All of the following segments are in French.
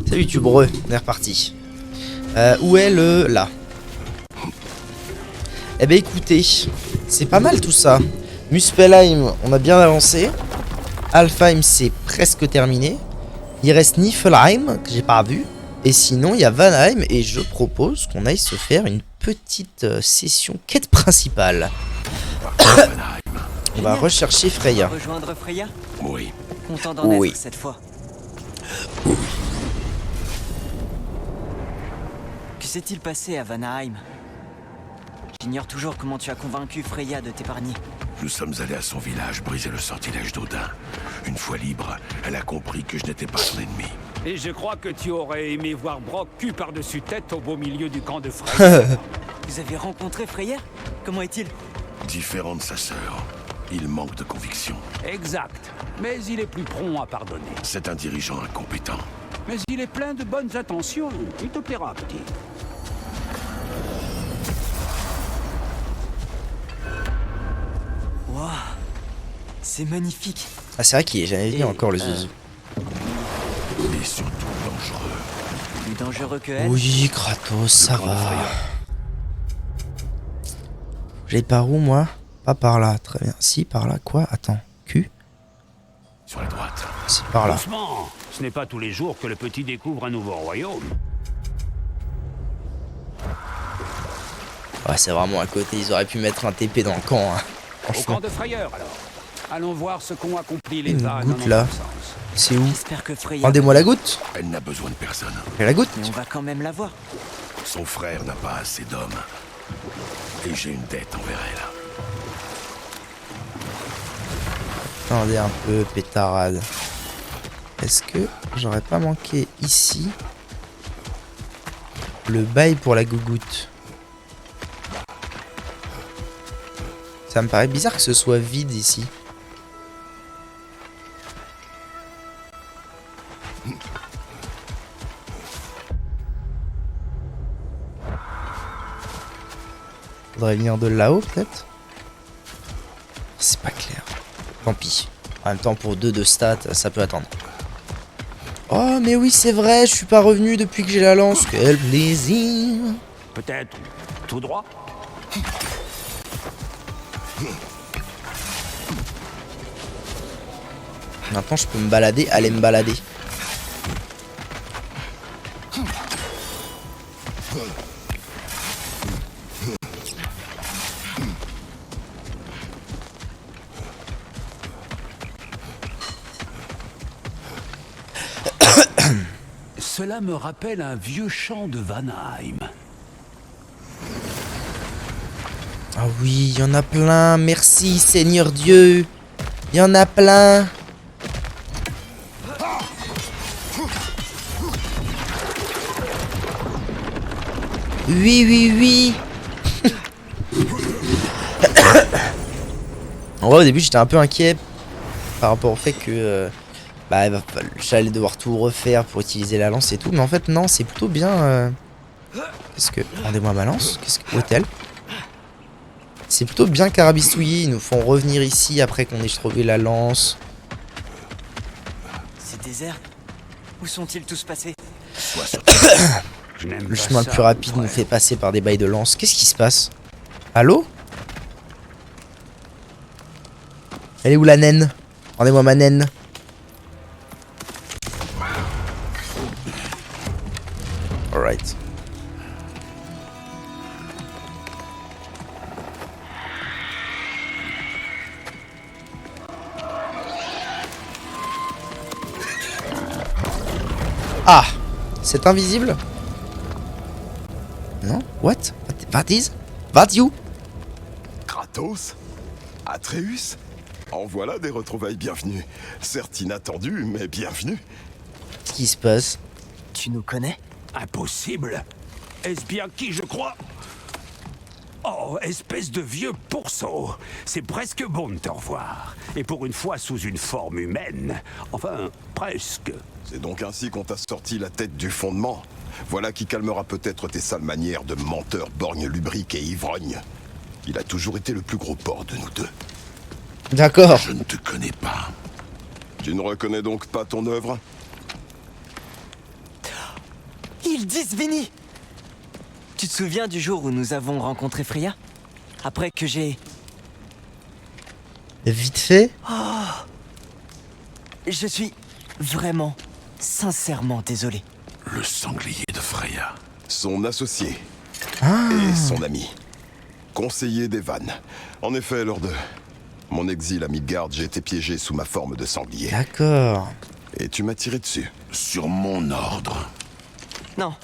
Salut Tubreux, on est reparti. Où est le... là? Eh ben écoutez, c'est pas mal tout ça. Muspelheim, on a bien avancé. Alfheim, c'est presque terminé. Il reste Niflheim, que j'ai pas vu. Et sinon, il y a Vanheim, et je propose qu'on aille se faire une petite session quête principale. On va rechercher Freya. Rejoindre Freya? Oui. Content d'en Oui. être cette fois. Que s'est-il passé à Vanaheim? J'ignore toujours comment tu as convaincu Freya de t'épargner. Nous sommes allés à son village briser le sortilège d'Odin. Une fois libre, elle a compris que je n'étais pas son ennemi. Et je crois que tu aurais aimé voir Brock cul par-dessus tête au beau milieu du camp de Freya. Vous avez rencontré Freya? Comment est-il? Différent de sa sœur, il manque de conviction. Exact. Mais il est plus prompt à pardonner. C'est un dirigeant incompétent. Mais il est plein de bonnes intentions. Il te plaira, petit. Waouh, c'est magnifique. Ah c'est vrai qu'il est jamais venu Et, encore le Zuzu. Et surtout dangereux. Plus dangereux que elle? Oui Kratos, ça Le camp de va. Freya. J'allais par où moi? Pas par là, très bien. Si, par là, quoi? Attends, Q? Sur la droite. C'est par là. Doucement. Ce n'est pas tous les jours que le petit découvre un nouveau royaume. Ouais, c'est vraiment à côté, ils auraient pu mettre un TP dans le camp, hein. Au Franchement. camp de Frayeur, alors. Allons voir ce qu'ont accompli les Une vannes goutte, en là. notre absence. C'est où? J'espère que Freya... Rendez-moi la goutte. Elle n'a besoin de personne. J'ai la goutte. Mais on va quand même la voir. Son frère n'a pas assez d'hommes. Et j'ai une dette envers elle. Attendez un peu, pétarade. Est-ce que j'aurais pas manqué ici le bail pour la gougoute? Ça me paraît bizarre que ce soit vide ici. Faudrait venir de là-haut peut-être. C'est pas clair. Tant pis. En même temps pour 2 de stats, ça peut attendre. Oh mais oui c'est vrai, je suis pas revenu depuis que j'ai la lance. Quel plaisir. Peut-être tout droit. Maintenant je peux me balader, aller me balader. Cela me rappelle un vieux chant de Vanaheim. Ah oui, il y en a plein. Merci Seigneur Dieu. Il y en a plein. Oui, oui, oui. En vrai, au début, j'étais un peu inquiet par rapport au fait que j'allais devoir tout refaire pour utiliser la lance et tout. Mais en fait, non, c'est plutôt bien. Qu'est-ce que... Rendez-moi ma lance. Qu'est-ce que... Où est-elle? C'est plutôt bien carabistouillé. Ils nous font revenir ici après qu'on ait trouvé la lance. C'est désert. Où sont-ils tous passés? Sois sur Le chemin le plus rapide nous fait passer par des bails de lance. Qu'est-ce qui se passe? Allô? Elle est où la naine? Rendez-moi ma naine. Alright. Ah! C'est invisible? Non? What? What is? What you? Kratos? Atreus? En voilà des retrouvailles bienvenues. Certes inattendues, mais bienvenues. Qu'est-ce qui se passe? Tu nous connais? Impossible. Est-ce bien qui je crois? Oh, espèce de vieux pourceau. C'est presque bon de te revoir. Et pour une fois sous une forme humaine. Enfin, presque. C'est donc ainsi qu'on t'a sorti la tête du fondement. Voilà qui calmera peut-être tes sales manières de menteur, borgne, lubrique et ivrogne. Il a toujours été le plus gros porc de nous deux. D'accord. Je ne te connais pas. Tu ne reconnais donc pas ton œuvre? Ildis Vini! Tu te souviens du jour où nous avons rencontré Freya? Après que j'ai... Vite fait. Je suis vraiment, sincèrement désolé. Le sanglier de Freya. Son associé Ah. et son ami. Conseiller d'Evan. En effet, lors de mon exil à Midgard, j'ai été piégé sous ma forme de sanglier. D'accord. Et tu m'as tiré dessus. Sur mon ordre. Non.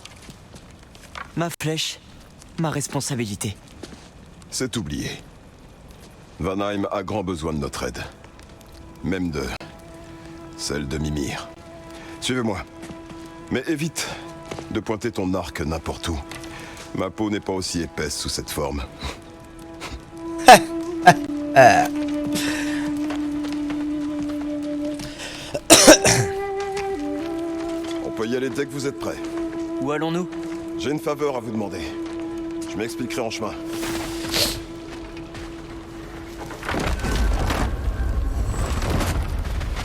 Ma flèche, ma responsabilité. C'est oublié. Vanheim a grand besoin de notre aide. Même de... celle de Mimir. Suivez-moi. Mais évite de pointer ton arc n'importe où. Ma peau n'est pas aussi épaisse sous cette forme. On peut y aller dès que vous êtes prêts. Où allons-nous? J'ai une faveur à vous demander. Je m'expliquerai en chemin.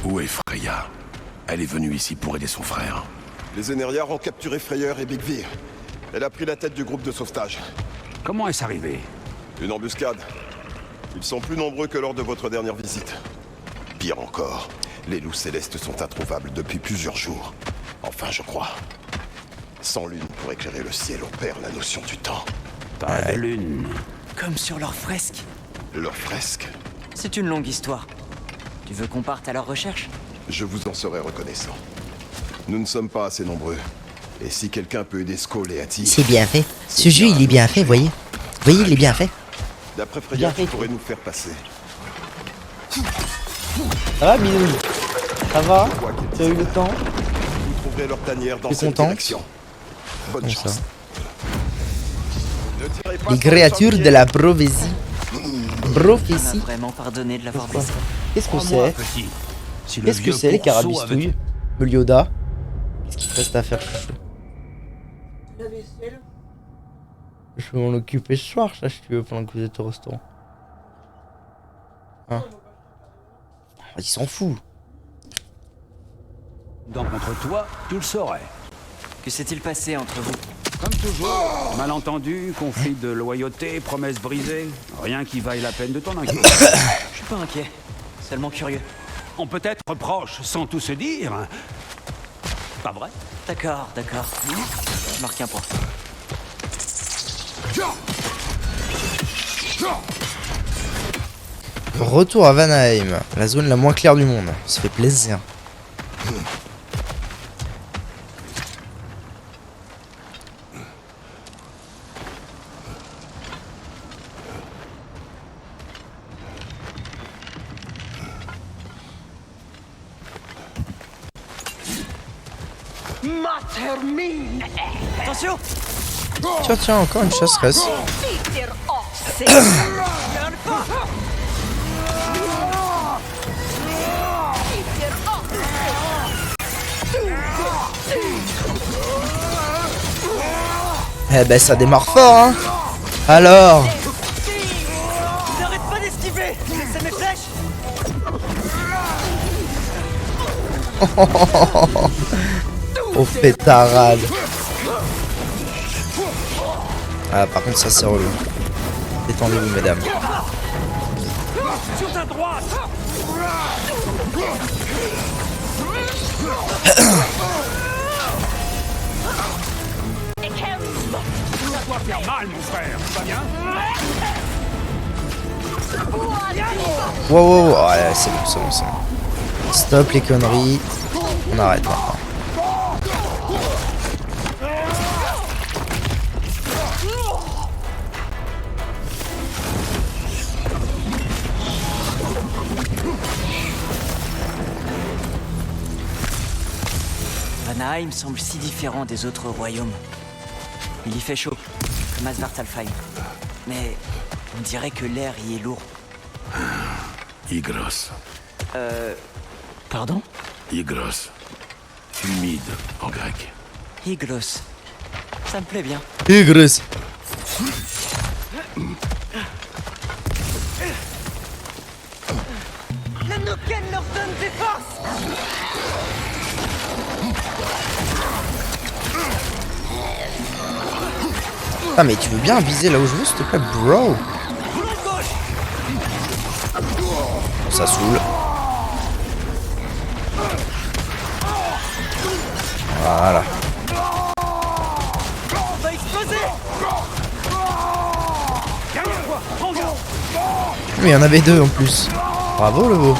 Où est Freya? Elle est venue ici pour aider son frère. Les Énériards ont capturé Freyr et Bigvir. Elle a pris la tête du groupe de sauvetage. Comment est-ce arrivé? Une embuscade. Ils sont plus nombreux que lors de votre dernière visite. Pire encore, les loups célestes sont introuvables depuis plusieurs jours. Enfin, je crois. Sans lune pour éclairer le ciel, on perd la notion du temps. Pas de lune. Comme sur leur fresque. Leur fresque, C'est une longue histoire. Tu veux qu'on parte à leur recherche? je vous en serai reconnaissant. Nous ne sommes pas assez nombreux. Et si quelqu'un peut aider Skoll et Ati... C'est bien fait. Ce jeu, il est bien fait, voyez. Vous voyez, il est bien fait. D'après Freya, Bien fait. tu pourrais nous faire passer. Ça va, Binouille? Ça va? Quoi qu'il Tu as eu le temps? Vous trouverez leur tanière dans T'es cette content? direction. Bonne Comme chance. ça. Ne tirez pas Les sur le créatures sanglier. de la prophétie. On m'a Prophétie. vraiment pardonné de l'avoir Pourquoi? blessé. Qu'est-ce que Crois-moi, c'est? petit. Si le Qu'est-ce que vieux c'est, les pourceau carabistouilles? avait- Melioda? Qu'est-ce qu'il te reste à faire, chouchou? Je vais m'en occuper ce soir, ça, si tu veux, pendant que vous êtes au restaurant. Hein? Il s'en fout. Donc contre toi, tu le saurais. Que s'est-il passé entre vous? Comme toujours, malentendu, conflit de loyauté, promesses brisées. Rien qui vaille la peine de ton inquiétude. Je suis pas inquiet, seulement curieux. On peut être proche sans tout se dire. Pas vrai? D'accord, d'accord. Je marque un point. Retour à Vanheim, la zone la moins claire du monde. Ça fait plaisir. Attention! Tiens, tiens, encore une chasseresse. Eh ben, ça démarre fort, hein. Alors, N'arrête pas d'esquiver! C'est mes flèches! on fait tarade. Ah, par contre, ça c'est relou. Détendez-vous, mesdames. Sur ta droite! Ça doit faire mal, mon frère. Pas bien? Wow, wow, wow. Ouais, c'est bon, c'est bon, c'est bon. Stop les conneries. On arrête maintenant. Vanheim semble si différent des autres royaumes. Il y fait chaud, comme à Svartalfheim. Mais on dirait que l'air y est lourd. Ygros. Pardon? Ygros. Humide en grec. Hyglos. Ça me plaît bien. Tigres. La Noken leur donne des forces! Ah mais tu veux bien viser là où je veux s'il te plaît, bro? Ça saoule. Voilà. Mais il y en avait deux en plus. Bravo le beau.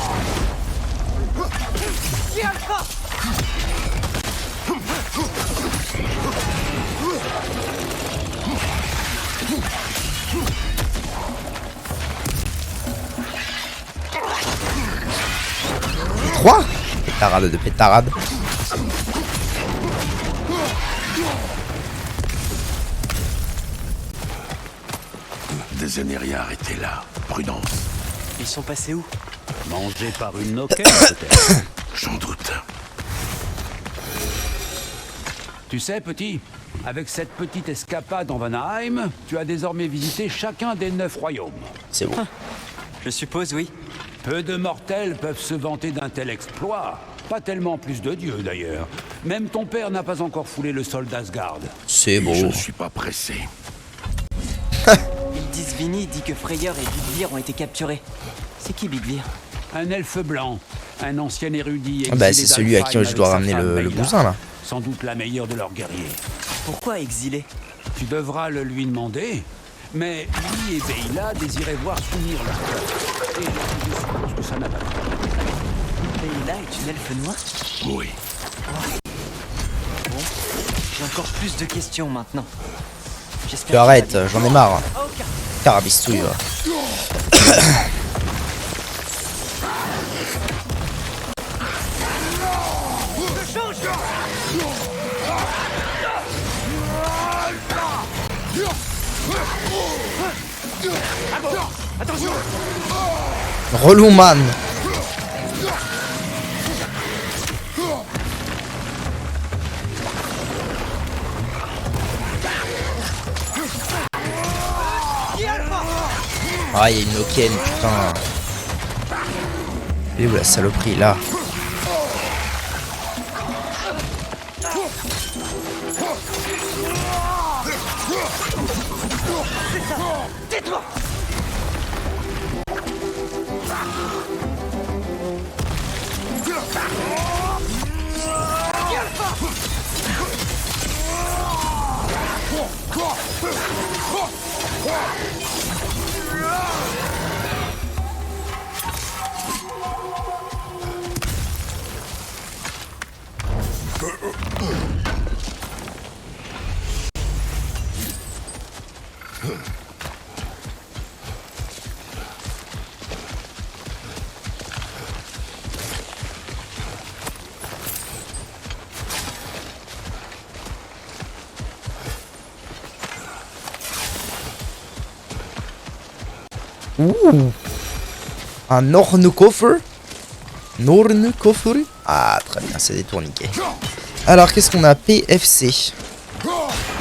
Trois pétarade de pétarade. Des énériards étaient là. Prudence. Ils sont passés où? Mangé par une noquette, peut-être. J'en doute. Tu sais, petit, avec cette petite escapade en Vanaheim, tu as désormais visité chacun des 9 royaumes. C'est bon. Je suppose, oui. Peu de mortels peuvent se vanter d'un tel exploit. Pas tellement plus de dieux, d'ailleurs. Même ton père n'a pas encore foulé le sol d'Asgard. C'est beau. Je ne suis pas pressé. Hildisvini dit que Freyr et Bigvir ont été capturés. C'est qui Bigvir? Un elfe blanc, un ancien érudit. Ah bah exilé c'est celui à qui d'Alfheim je dois avec ramener sa femme le Maïla. bousin là. Sans doute la meilleure de leurs guerriers. Pourquoi exilé? Tu devras le lui demander, mais lui et Beyla désiraient voir s'unir leurs cœurs. Et je suppose que ça n'a pas de Beyla est une elfe noire? Oui. Bon, j'ai encore plus de questions maintenant. Tu J'espère arrêtes, qu'il va j'en ai marre. bien. Ok. Carabistouille. Va. Relou man. Ah, il y a une Noken, putain. Elle est où la saloperie là? Ouh. Un Ornukoffer. Nornukoffer. Ah, très bien, c'est des tourniquets. Alors, qu'est-ce qu'on a? PFC.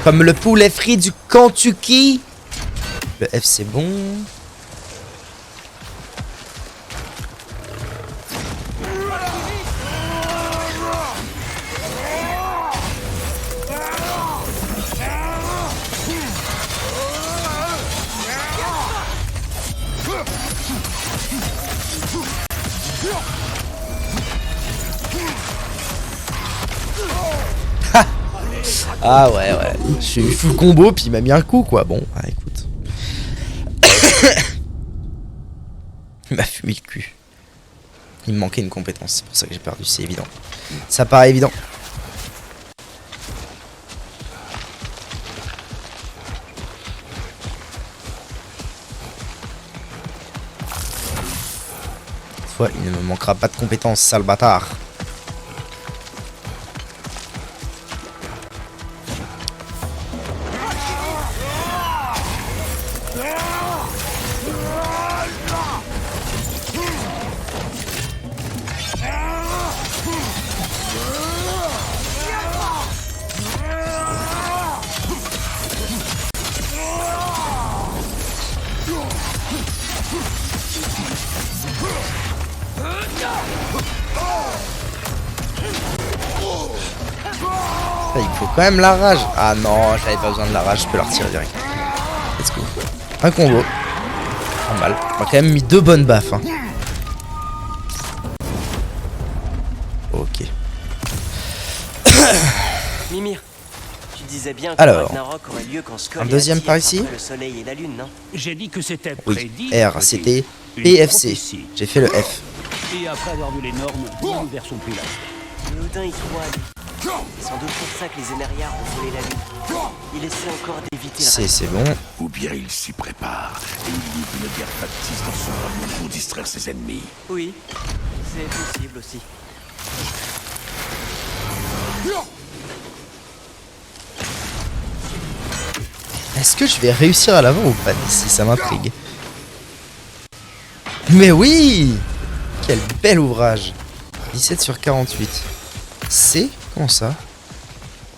Comme le poulet frit du Kentucky. Le F, c'est bon. Ah ouais, je suis full combo, puis il m'a mis un coup, quoi. Bon, bah écoute. Il m'a fumé le cul. Il me manquait une compétence, c'est pour ça que j'ai perdu, c'est évident. Ça paraît évident. Cette fois, il ne me manquera pas de compétences, sale bâtard. Il faut quand même la rage. Ah non, j'avais pas besoin de la rage, je peux la retirer direct. Let's go. Un combo. Pas mal. On a quand même mis 2 bonnes baffes. Hein. Ok. Mimir, tu disais bien que Alors, Ragnarok aurait lieu quand Skoll un et deuxième Hati par ici. attraperaient le soleil et la lune, non? J'ai dit que c'était Oui, prédit. R, petit. c'était Une PFC. prophétie. J'ai fait le F. Et après avoir vu les normes, l'univers sont plus là. Mais Odin y croit, lui. C'est sans doute pour ça que les Énériards ont volé la lune. Il essaie encore d'éviter le C'est bon. Ou bien il s'y prépare et il livre une guerre factice dans son royaume pour distraire ses ennemis. Oui, c'est possible aussi. Est-ce que je vais réussir à l'avoir ou pas d'ici? Ça m'intrigue. Mais oui! Quel bel ouvrage. 17 sur 48. C? Comment ça?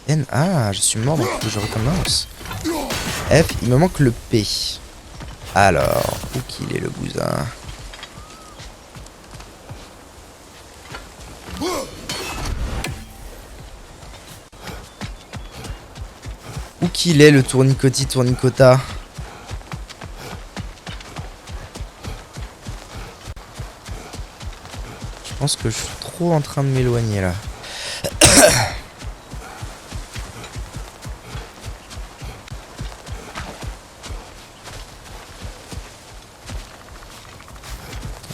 N? Ah, je suis mort donc faut que je recommence. F, il me manque le P. Alors, où qu'il est le bousin? Où qu'il est le tournicoti tournicota? Je pense que je suis trop en train de m'éloigner là.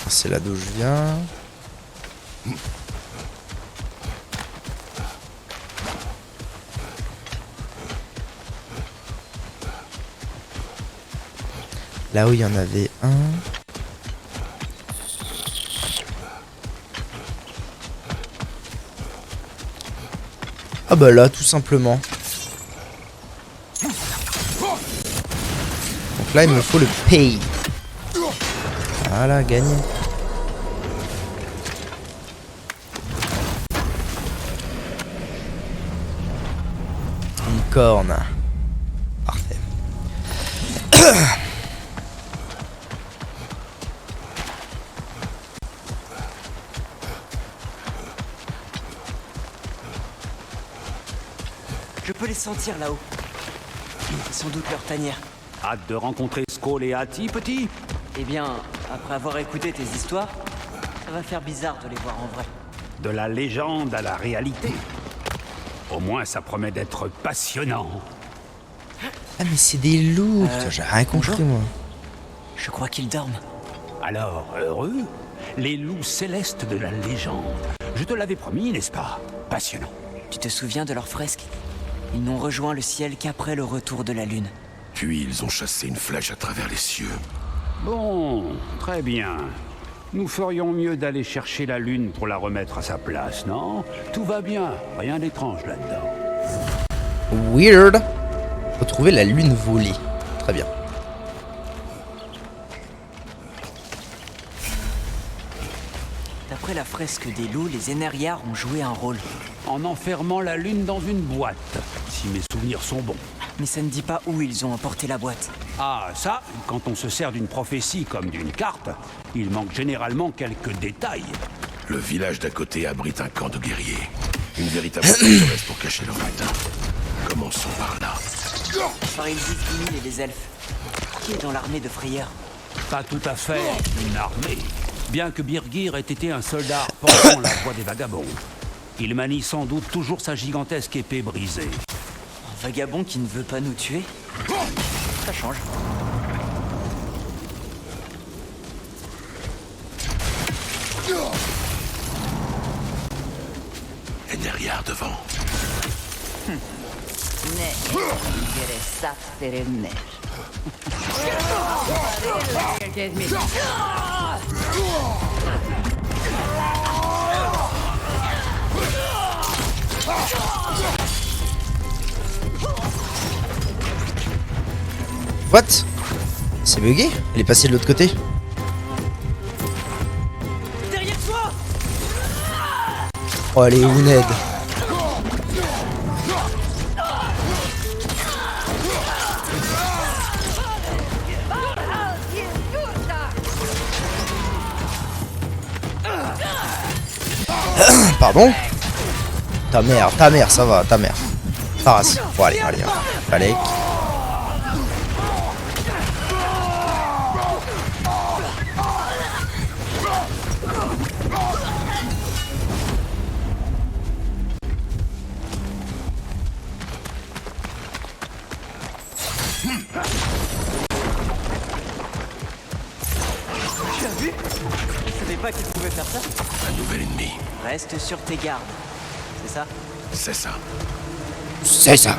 C'est là d'où je viens. Là où il y en avait un. Ah bah là, tout simplement. Donc là, il me faut le pay. Voilà, gagné. Une corne. Parfait. Je peux les sentir là-haut. C'est sans doute leur tanière. Hâte de rencontrer Skoll et Hati, petit? Eh bien, après avoir écouté tes histoires, ça va faire bizarre de les voir en vrai. De la légende à la réalité. Au moins, ça promet d'être passionnant. Ah mais c'est des loups. Putain, j'ai rien compris moi. Je crois qu'ils dorment. Alors, heureux? Les loups célestes de la légende. Je te l'avais promis, n'est-ce pas? Passionnant. Tu te souviens de leurs fresques? Ils n'ont rejoint le ciel qu'après le retour de la lune. Puis ils ont chassé une flèche à travers les cieux. Bon, très bien. Nous ferions mieux d'aller chercher la lune pour la remettre à sa place, non? Tout va bien, rien d'étrange là-dedans. Weird. Retrouver la lune volée. Très bien. D'après la fresque des loups, les Énériards ont joué un rôle. En enfermant la lune dans une boîte, si mes souvenirs sont bons. Mais ça ne dit pas où ils ont emporté la boîte. Ah, ça, quand on se sert d'une prophétie comme d'une carte, il manque généralement quelques détails. Le village d'à côté abrite un camp de guerriers. Une véritable forteresse pour cacher leur butin. Commençons par là. Par Ildis et les elfes. Qui est dans l'armée de Freyr? Pas tout à fait une armée. Bien que Birgir ait été un soldat portant la voix des vagabonds. Il manie sans doute toujours sa gigantesque épée brisée. Un vagabond qui ne veut pas nous tuer? Ça change. Énériard devant. What? C'est bugué? Elle est passée de l'autre côté? Derrière toi! Oh, elle est où, Ned? Pardon? Ta mère, ça va, ta mère. Paras. Bon, allez, allez, allez. Tu as vu? Je savais pas qu'il pouvait faire ça. Un nouvel ennemi. Reste sur tes gardes. C'est ça? C'est ça. C'est ça.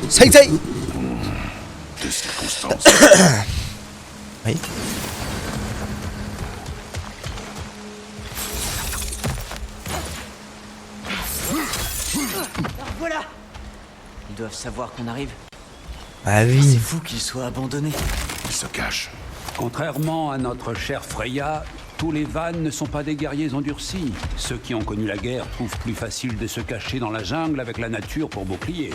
C'est ça. De circonstances. Oui. Voilà. Ils doivent savoir qu'on arrive. Ah C'est oui. fou qu'ils soient abandonnés. Il se cache. Contrairement à notre chère Freya, tous les Vannes ne sont pas des guerriers endurcis. Ceux qui ont connu la guerre trouvent plus facile de se cacher dans la jungle avec la nature pour bouclier.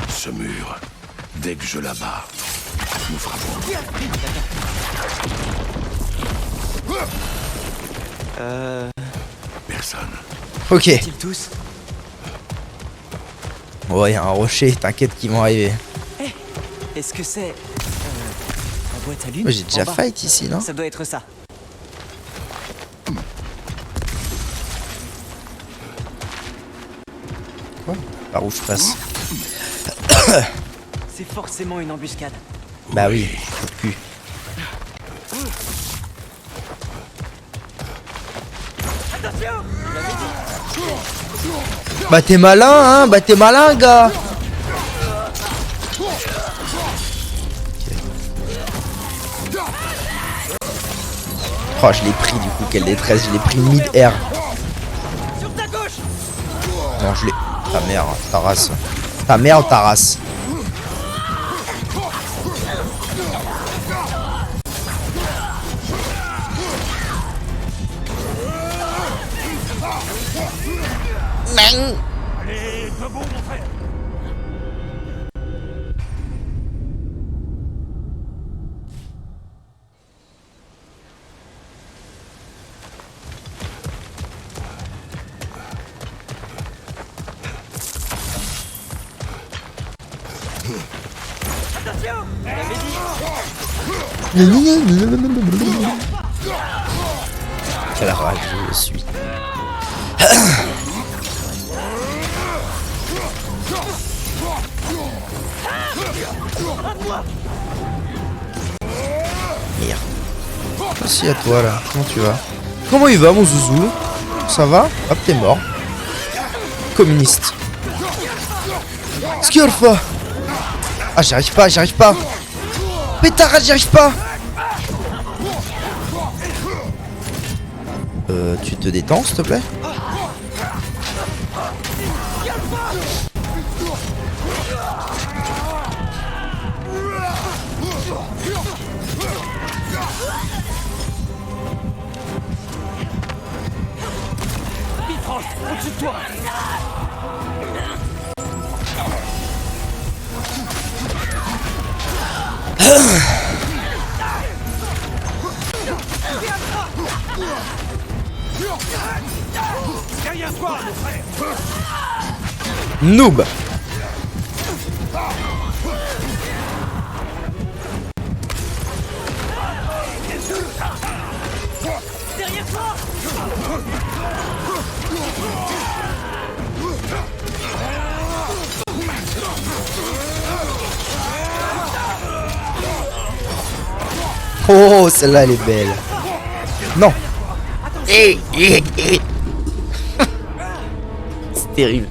Ce mur, dès que je l'abats, nous frappons. Personne. Ok. Ils tous. Ouais, y a un rocher, t'inquiète qu'ils vont arriver. Est-ce que c'est la boîte à lune? Moi j'ai en déjà bas. fight ici, non? Ça doit être ça. Par où je passe? C'est forcément une embuscade. Bah oui, trou de cul. Bah t'es malin, hein? Bah t'es malin, gars! Oh, je l'ai pris du coup, quelle détresse, je l'ai pris mid-air. Non, je l'ai. Ta mère, ta race. Ta mère, ta race. Allez, debout, mon frère. Quelle rage je suis. Merde. Merci à toi là. Comment tu vas? Comment il va mon zouzou? Ça va? Hop, t'es mort. Communiste. Skirfa. Ah, j'y arrive pas. Pétard, j'y arrive pas. Tu te détends, s'il te plaît? Au-dessus de toi. Derrière toi, mon frère. Noob. Oh, celle-là, elle est belle. Non. C'est terrible.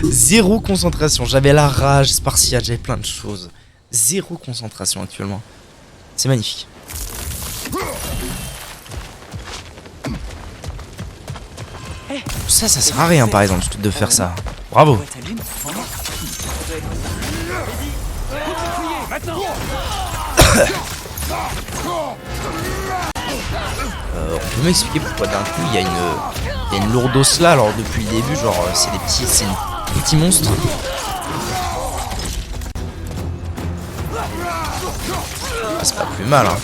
Zéro concentration. J'avais la rage spartiate, j'avais plein de choses. Zéro concentration actuellement. C'est magnifique. Ça sert à rien par exemple de faire ça. Bravo. Boîte à lune en bas. Ça doit être ça. On peut m'expliquer pourquoi d'un coup il y a une lourdos là alors depuis le début genre c'est des petits monstres. Ah, c'est pas plus mal hein.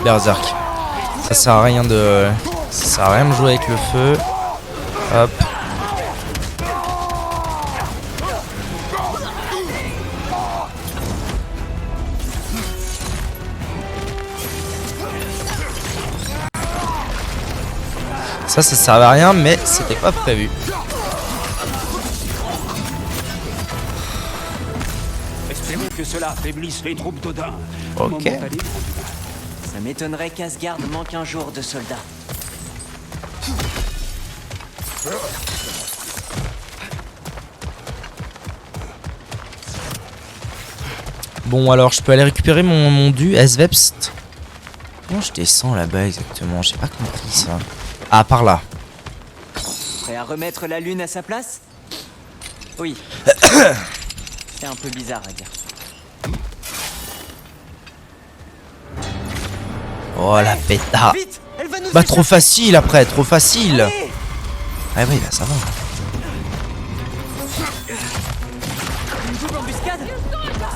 Berserk. Ça sert à rien de... Ça sert à rien de jouer avec le feu. Hop. Ça servait à rien, mais c'était pas prévu. Espérons que cela affaiblisse les troupes d'Odin. Ok. Momentanément. Ça m'étonnerait qu'Asgard manque un jour de soldats. Bon, alors je peux aller récupérer mon dû Svepst. Comment je descends là-bas exactement? J'ai pas compris ça. Ah, par là. Prêt à remettre la lune à sa place? Oui. C'est un peu bizarre à dire. Oh la pétard. Vite, elle va nous Bah trop facile après, trop facile. échapper. Ah oui, bah ça va. Une double embuscade?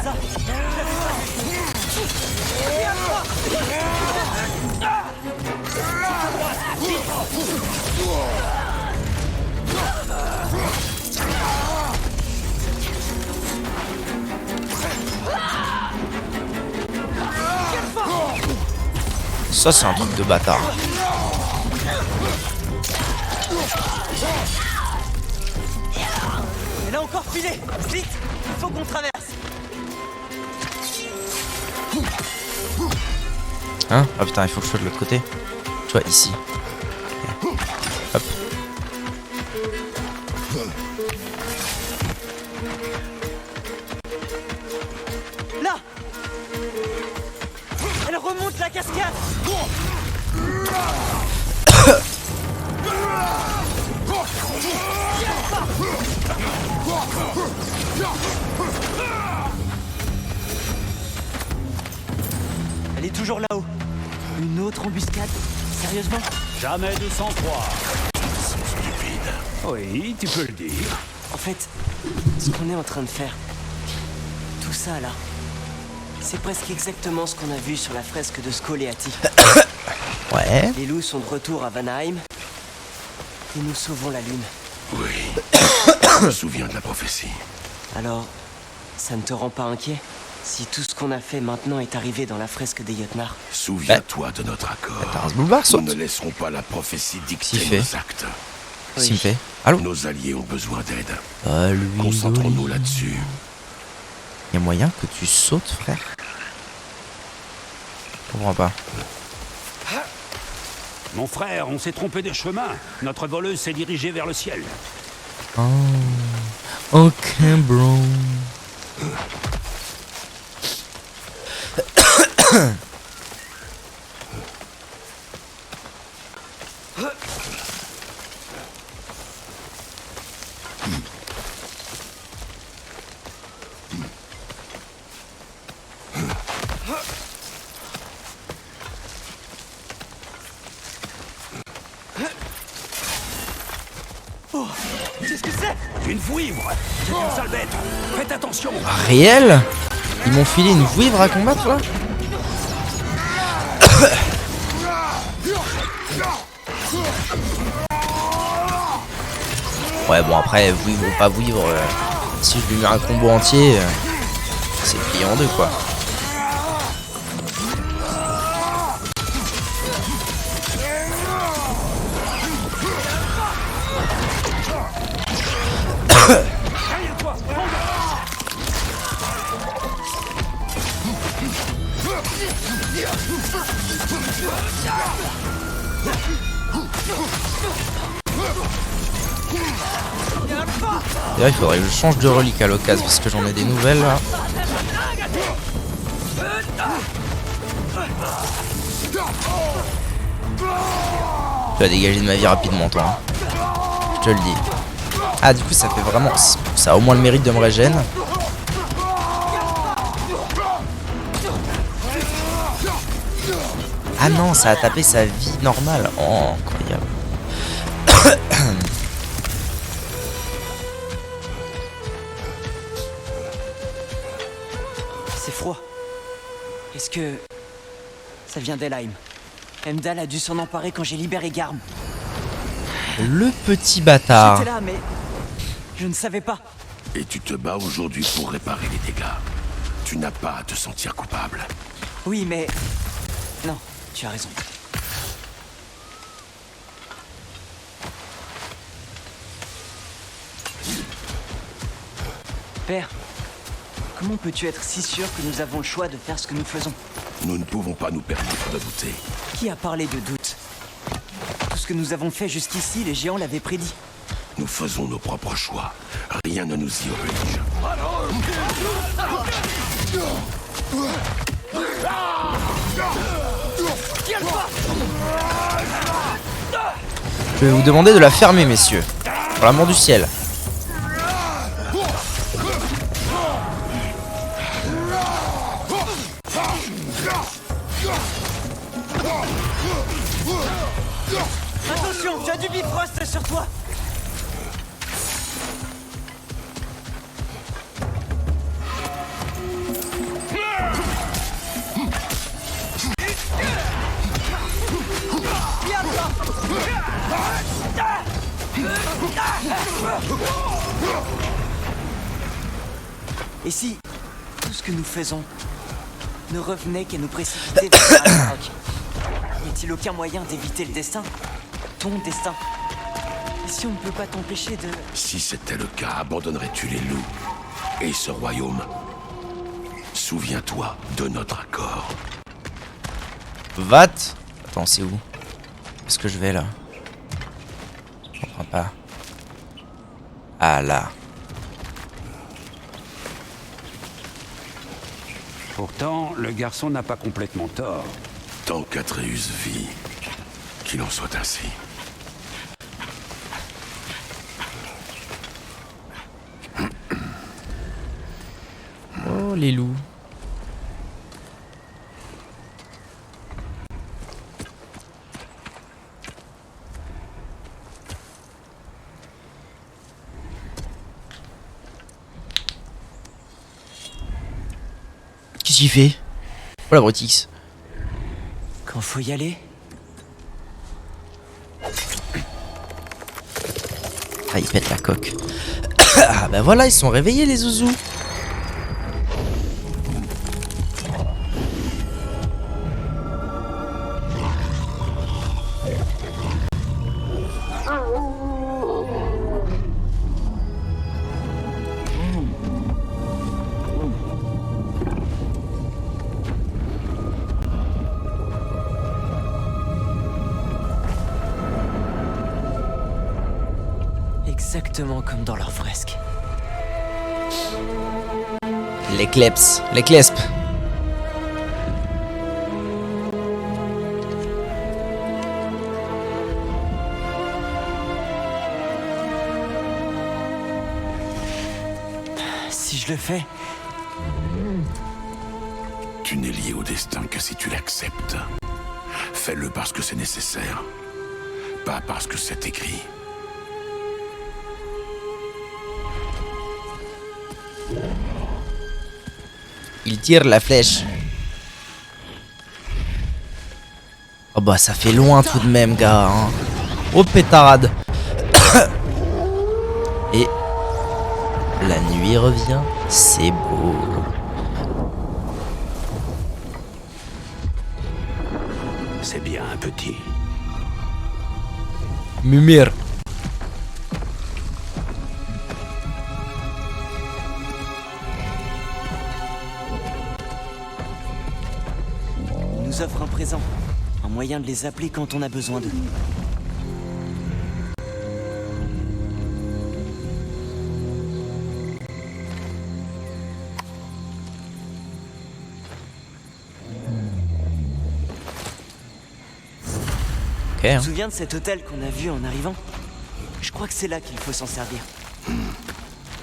Ça. Ça c'est un truc de bâtard. Elle a encore filé. Vite, il faut qu'on traverse. Hein? Ah putain, il faut que je sois de l'autre côté. Tu vois, ici. Ok. Hop. Là. Elle remonte la cascade. Elle est toujours là-haut. Une autre embuscade? Sérieusement? Jamais de sang-froid. Stupide. Oui, tu peux le dire. En fait, ce qu'on est en train de faire, tout ça là, c'est presque exactement ce qu'on a vu sur la fresque de Scoleati. Ouais. Les loups sont de retour à Vanaheim et nous sauvons la lune. Oui. Je me souviens de la prophétie. Alors, ça ne te rend pas inquiet si tout ce qu'on a fait maintenant est arrivé dans la fresque des Jotnar? Souviens-toi de notre accord. T'as un boulevard, Nous saute. ne laisserons pas la prophétie dicter S'il fait. nos actes. Qu'est-ce qu'il me fait? Allô? Nos alliés ont besoin d'aide. Ah, lui. Concentrons-nous là-dessus. Y'a moyen que tu sautes, frère? Je comprends pas. Mon frère, on s'est trompé de chemin. Notre voleuse s'est dirigée vers le ciel. Oh. Ok, bro. Qu'est-ce que c'est? Une vouivre. C'est une sale bête. Faites attention. Réel? Ils m'ont filé une vouivre à combattre là? Ouais bon après vouivre ou pas vouivre, si je lui mets un combo entier, c'est plié en deux quoi. D'ailleurs, il faudrait que je change de relique à l'occasion parce que j'en ai des nouvelles là. Tu vas dégager de ma vie rapidement, toi. Hein. Je te le dis. Ah, du coup, ça fait vraiment. Ça a au moins le mérite de me régène. Ah non, ça a tapé sa vie normale. Oh, incroyable. C'est froid. Est-ce que Ça vient d'Elheim. Heimdall a dû s'en emparer quand j'ai libéré Garm. Le petit bâtard. J'étais là, mais je ne savais pas. Et tu te bats aujourd'hui pour réparer les dégâts. Tu n'as pas à te sentir coupable. Oui, mais... Non, tu as raison. Père, comment peux-tu être si sûr que nous avons le choix de faire ce que nous faisons? Nous ne pouvons pas nous permettre de douter. Qui a parlé de doute? Tout ce que nous avons fait jusqu'ici, les géants l'avaient prédit. Nous faisons nos propres choix. Rien ne nous y oblige. Je vais vous demander de la fermer, messieurs. Pour l'amour du ciel. Attention, tu as du Bifrost sur toi! Et si tout ce que nous faisons ne revenait qu'à nous précipiter vers Ragnarok? Y a-t-il aucun moyen d'éviter le destin? Ton destin? Et si on ne peut pas t'empêcher de... Si c'était le cas, abandonnerais-tu les loups et ce royaume? Souviens-toi de notre accord. Vat. Attends, c'est où? Où est-ce que je vais là? Je comprends pas. Ah là. Pourtant, le garçon n'a pas complètement tort. Tant qu'Atreus vit, qu'il en soit ainsi. Oh, les loups. Qu'est-ce qu'il fait? Oh la Brutix. Quand faut y aller? Ah, il pète la coque. Ah bah voilà, ils sont réveillés les zouzous. Exactement comme dans leur fresque. Les kleps, les clespes. Si je le fais, Tu n'es lié au destin que si tu l'acceptes. Fais-le parce que c'est nécessaire, pas parce que c'est écrit. Il tire la flèche. Oh bah ça fait loin tout de même, gars. Hein. Oh pétarade. Et la nuit revient. C'est beau. C'est bien, petit. Mumir. on nous offre un présent. Un moyen de les appeler quand on a besoin d'eux. Ok. Tu te souviens de cet hôtel qu'on a vu en arrivant? Je crois que c'est là qu'il faut s'en servir.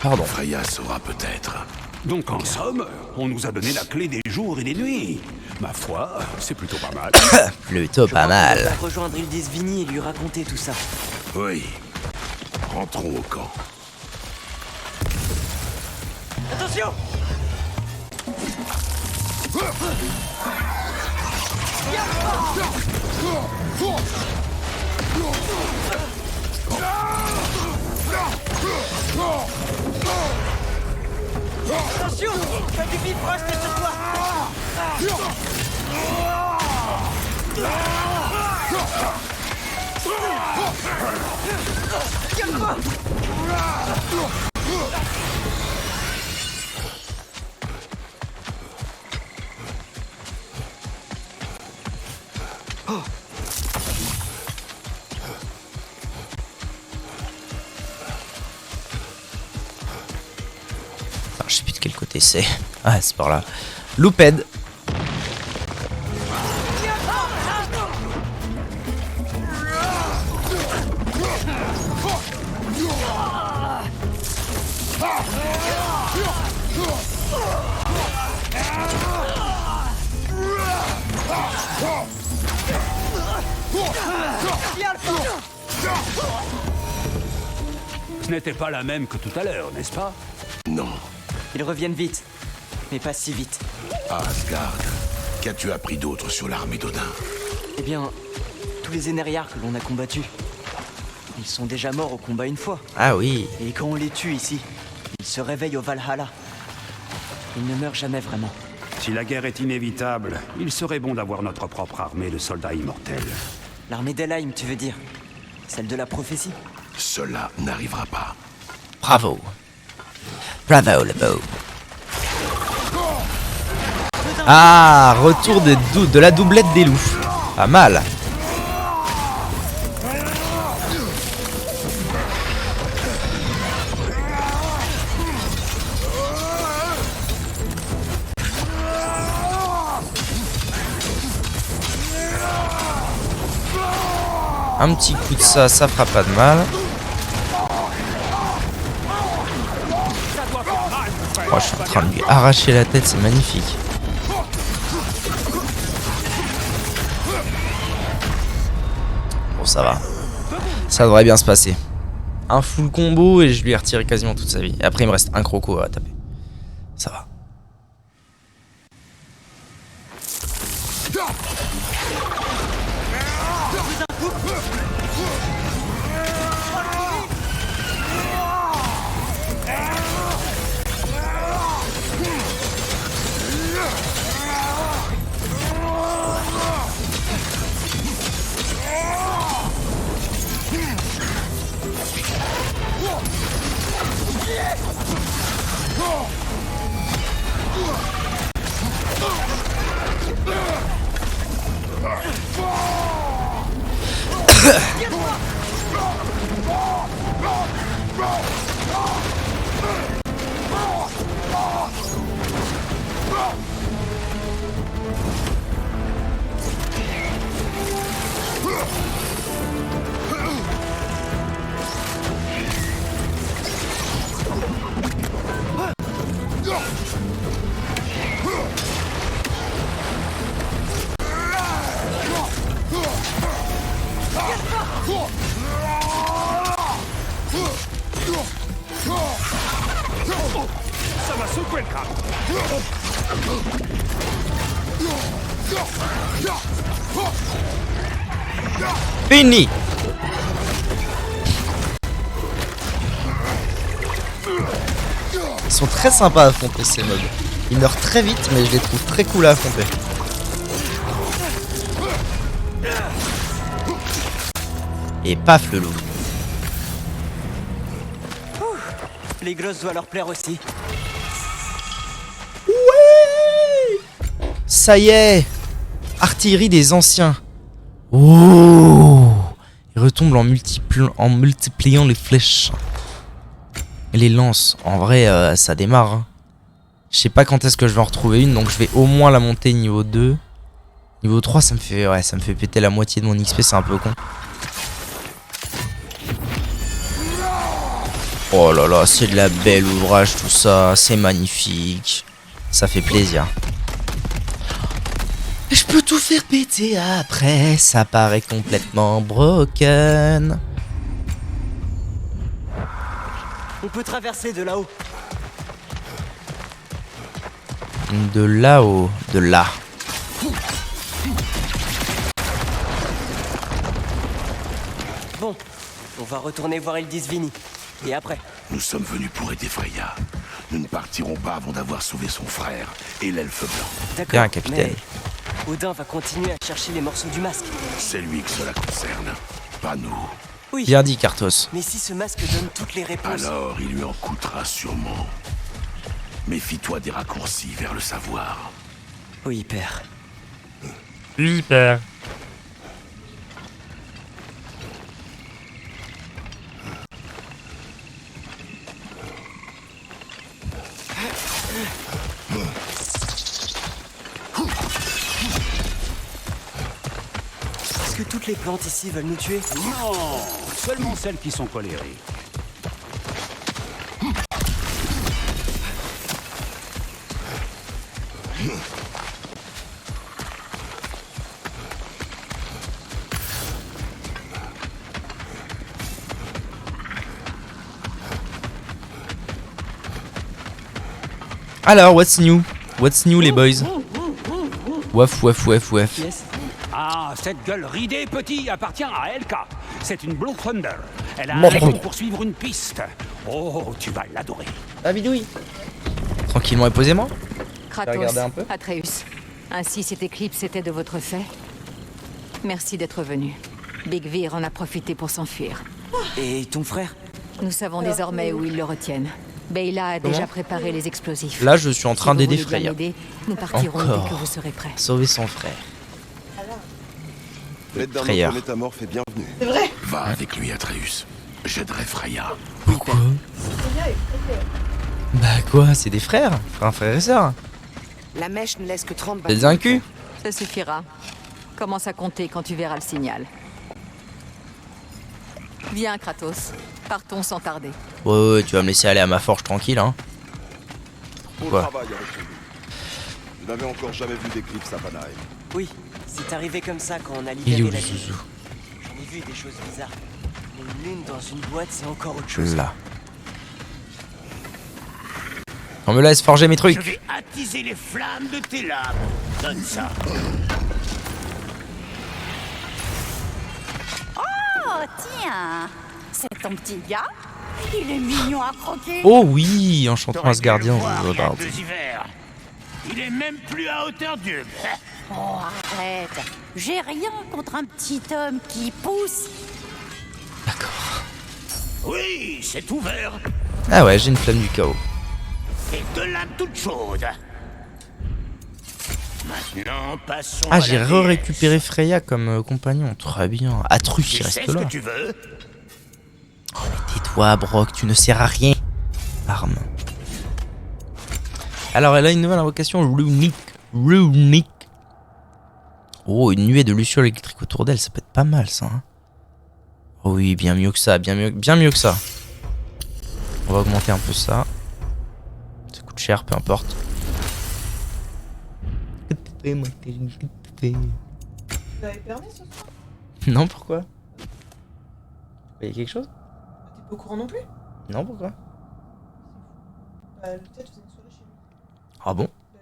Pardon. Freya saura peut-être. Donc en somme, on nous a donné la clé des jours et des nuits. Ma foi, c'est plutôt pas mal. Plutôt pas On mal. va rejoindre Ildisvini et lui raconter tout ça. Oui. Rentrons au camp. Attention! Attention, t'as du bifrost sur toi. Calme-toi. Alors, je sais plus de quel côté c'est. Ah, c'est par là. Louped. Ce n'était pas la même que tout à l'heure, n'est-ce pas? Non. Ils reviennent vite, mais pas si vite. Asgard, qu'as-tu appris d'autre sur l'armée d'Odin? Eh bien, tous les Énériards que l'on a combattus, ils sont déjà morts au combat une fois. Ah oui. Et quand on les tue ici, ils se réveillent au Valhalla. Ils ne meurent jamais vraiment. Si la guerre est inévitable, il serait bon d'avoir notre propre armée de soldats immortels. L'armée d'Helheim, tu veux dire? Celle de la prophétie? Cela n'arrivera pas. Bravo. Bravo, le beau. Ah, retour de la doublette des loups. Pas mal. Un petit coup de ça fera pas de mal. Oh, je suis en train de lui arracher la tête, c'est magnifique. Bon, ça va. Ça devrait bien se passer. Un full combo et je lui ai retiré quasiment toute sa vie. Et après, il me reste un croco à taper. Ça va. Ça va secouer le crâne. Fini. Ils sont très sympas à affronter ces mobs. Ils meurent très vite mais je les trouve très cool à affronter. Et paf le loup. Les grosses doivent leur plaire aussi. Ça y est. Artillerie des anciens. Oh. Il retombe en multipliant les flèches. Et les lances. En vrai, ça démarre. Hein. Je sais pas quand est-ce que je vais en retrouver une. Donc je vais au moins la monter niveau 2. Niveau 3, ça me fait péter la moitié de mon XP. C'est un peu con. Oh là là, c'est de la belle ouvrage tout ça. C'est magnifique. Ça fait plaisir. Je peux tout faire péter après, ça paraît complètement broken. On peut traverser de là-haut. De là-haut, de là. Bon, on va retourner voir Ildis Vini. Et après? Nous sommes venus pour aider Freya. Nous ne partirons pas avant d'avoir sauvé son frère et l'elfe blanc. D'accord, Bien, capitaine. mais Odin va continuer à chercher les morceaux du masque. C'est lui que cela concerne, pas nous. Oui, Bien dit, Karthos. mais si ce masque donne toutes les réponses... Alors il lui en coûtera sûrement. Méfie-toi des raccourcis vers le savoir. Oui, père. Super. Est-ce que toutes les plantes ici veulent nous tuer? Non, seulement celles qui sont colérées. Alors, what's new? What's new, les boys? Waf, waf, waf, waf. Yes. Ah, cette gueule ridée, petit, appartient à Elka. C'est une Blue Thunder. Elle a Bon. un pour poursuivre une piste. Oh, tu vas l'adorer. Ah, bidouille. Tranquillement et posément. Kratos, regarder un peu Atreus. Ainsi cette éclipse était de votre fait. Merci d'être venu. Big Vir en a profité pour s'enfuir. Et ton frère? Nous savons désormais où ils le retiennent. Beyla a déjà préparé les explosifs. Là, je suis en train Si vous d'aider voulez bien Freya. m'aider, nous partirons Encore. dès que vous serez prêts. Sauver son frère. L'aide d'un Frayeur. autre métamorphe est bienvenue. Va avec lui, Atreus. J'aiderai Freya. Pourquoi? Bah quoi, c'est des frères? Frère et sœur. La mèche ne laisse que 30 T'es des un cul? Ça suffira. Commence à compter quand tu verras le signal. Viens, Kratos. Partons sans tarder. Ouais, tu vas me laisser aller à ma forge tranquille, hein. Bon Quoi? travail avec vous. Je n'avais encore jamais vu d'éclipse à Vanaheim. Oui, c'est arrivé comme ça quand on a Il est libéré où la le ville. zouzou? J'en ai vu des choses bizarres. Mais une lune dans une boîte, c'est encore autre chose. Là. On me laisse forger mes Je trucs. vais attiser les flammes de tes lames. Donne ça. Oh, tiens, c'est ton petit gars. Il est mignon à croquer. Oh oui, enchantement T'aurais dû Asgardien. le voir il y a Pardon. 2 hivers. Il est même plus à hauteur d'eux. Oh, arrête. J'ai rien contre un petit homme qui pousse. D'accord. Oui, c'est ouvert. Ah ouais, j'ai une flamme du chaos. Et de lames toutes chaudes. Maintenant, passons Ah, à j'ai la déesse. récupéré Freya comme compagnon. Très bien. Atrus, il Tu reste sais ce là. que tu veux? Tais-toi, Brock, tu ne sers à rien. Arme. Alors, elle a une nouvelle invocation runique. Runique. Oh, une nuée de lucioles électriques autour d'elle, ça peut être pas mal, ça. Hein. Oh oui, bien mieux que ça, bien mieux que ça. On va augmenter un peu ça. Ça coûte cher, peu importe. Vous avez permis ce soir? Non, pourquoi? Il y a quelque chose? T'es pas au courant non plus? Non, pourquoi? Bah, le tête faisait une soirée chez lui. Ah bon? Bah oui.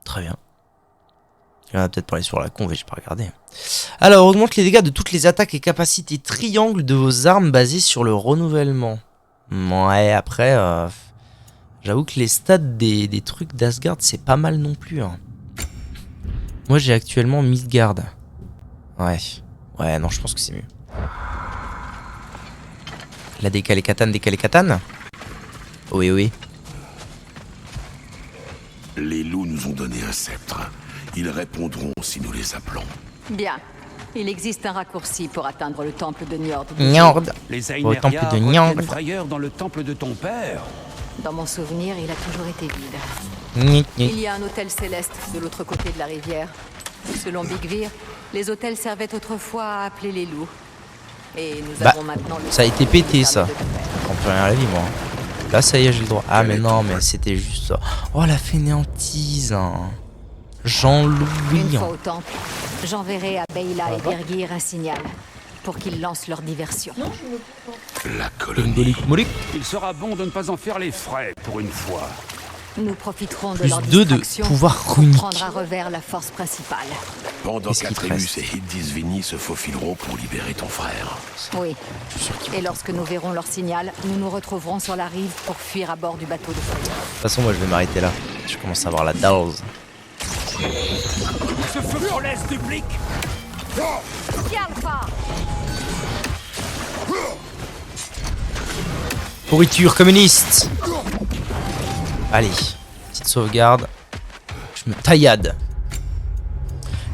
Très bien. Il en a peut-être parlé sur la conve, j'ai pas regardé. Alors, augmente les dégâts de toutes les attaques et capacités triangle de vos armes basées sur le renouvellement. Ouais, après, j'avoue que les stats des trucs d'Asgard, c'est pas mal non plus. Hein. Moi, j'ai actuellement Midgard. Ouais. Ouais, non, je pense que c'est mieux. La décalé katane. Oui, oui. Les loups nous ont donné un sceptre. Ils répondront si nous les appelons. Bien. Il existe un raccourci pour atteindre le temple de Njord. Njord. Les Au temple Aineria de Njord. retiennent frayeur dans le temple de ton père. Dans mon souvenir, il a toujours été vide. Gnic, gnic. Il y a un hôtel céleste de l'autre côté de la rivière. Selon Big Vir, les hôtels servaient autrefois à appeler les loups. Et nous Bah, avons maintenant le ça a été pété, ça. de ton père. Je comprends rien à la vie, moi. Là, ça y est, j'ai le droit. Ah, mais non, mais c'était juste ça. Oh, la fainéantise. Hein. Une Jean-Louis. fois au temple, j'enverrai à Beyla et Birgir un signal pour qu'ils lancent leur diversion. La colonie. Molique. Il sera bon de ne pas en faire les frais pour une fois. Nous profiterons de Plus leur 2 de distraction pouvoir pour runique. prendre à revers la force principale. Pendant Qu'est-ce qu'il te qu'Atreus reste? et Hildisvini se faufileront pour libérer ton frère. Oui. Et lorsque nous verrons leur signal, nous nous retrouverons sur la rive pour fuir à bord du bateau de Freya. De toute façon, moi je vais m'arrêter là. Je commence à avoir la dalle. Ce feu pour l'est duplique. Alpha! Pourriture communiste. Allez, petite sauvegarde. Je me taillade.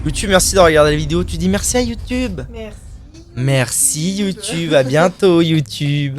YouTube, merci de regarder la vidéo. Tu dis merci à YouTube. Merci. Merci YouTube, à bientôt YouTube.